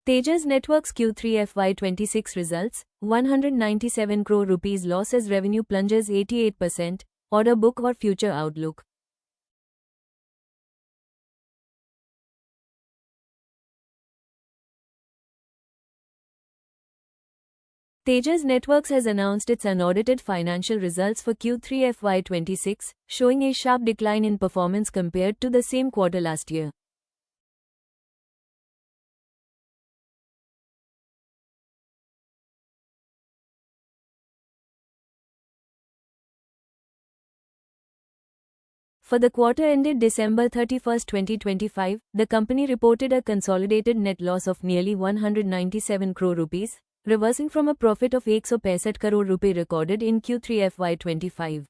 Tejas Networks Q3 FY26 results, 197 crore rupees loss as revenue plunges 88%, order book or future outlook. Tejas Networks has announced its unaudited financial results for Q3 FY26, showing a sharp decline in performance compared to the same quarter last year. For the quarter ended December 31, 2025, the company reported a consolidated net loss of nearly 197 crore rupees, reversing from a profit of 165 crore rupee recorded in Q3 FY25.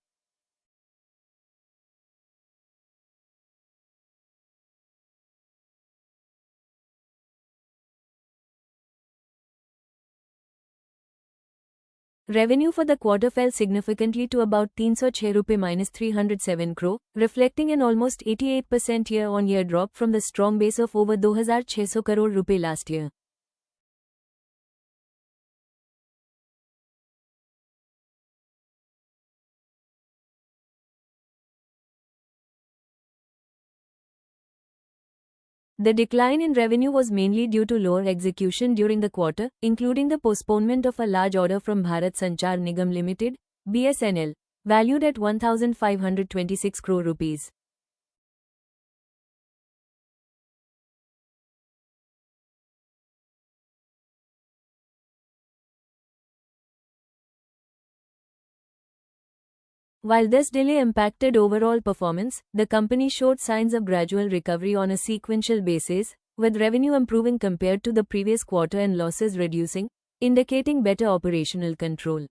Revenue for the quarter fell significantly to about 306 rupee minus 307 crore, reflecting an almost 88% year-on-year drop from the strong base of over 2,600 crore rupee last year. The decline in revenue was mainly due to lower execution during the quarter, including the postponement of a large order from Bharat Sanchar Nigam Limited, BSNL, valued at 1,526 crore rupees. While this delay impacted overall performance, the company showed signs of gradual recovery on a sequential basis, with revenue improving compared to the previous quarter and losses reducing, indicating better operational control.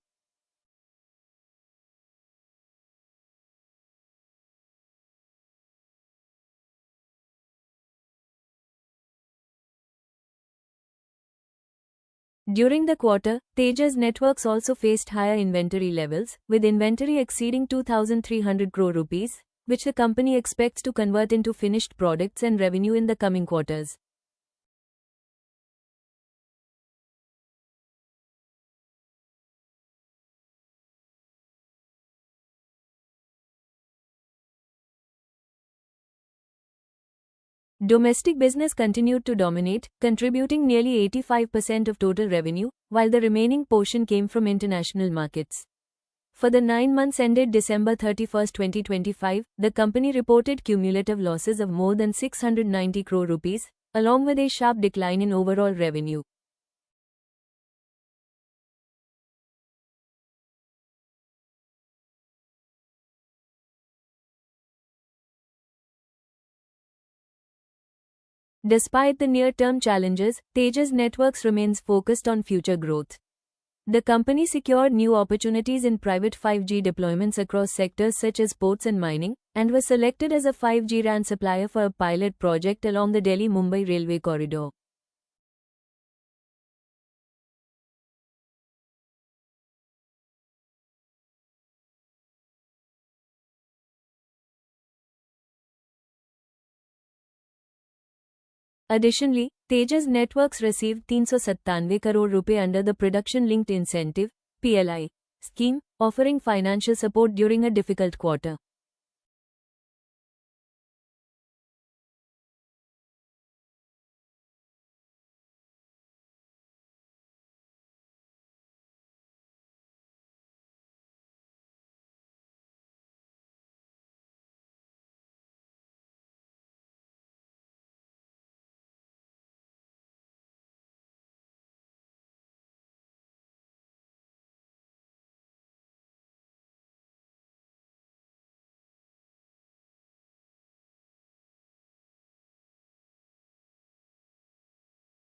During the quarter, Tejas Networks also faced higher inventory levels, with inventory exceeding 2,300 crore rupees, which the company expects to convert into finished products and revenue in the coming quarters. Domestic business continued to dominate, contributing nearly 85% of total revenue, while the remaining portion came from international markets. For the 9 months ended December 31, 2025, the company reported cumulative losses of more than 690 crore rupees, along with a sharp decline in overall revenue. Despite the near-term challenges, Tejas Networks remains focused on future growth. The company secured new opportunities in private 5G deployments across sectors such as ports and mining, and was selected as a 5G RAN supplier for a pilot project along the Delhi-Mumbai railway corridor. Additionally, Tejas Networks received 397 crore rupee under the Production Linked Incentive (PLI) scheme, offering financial support during a difficult quarter.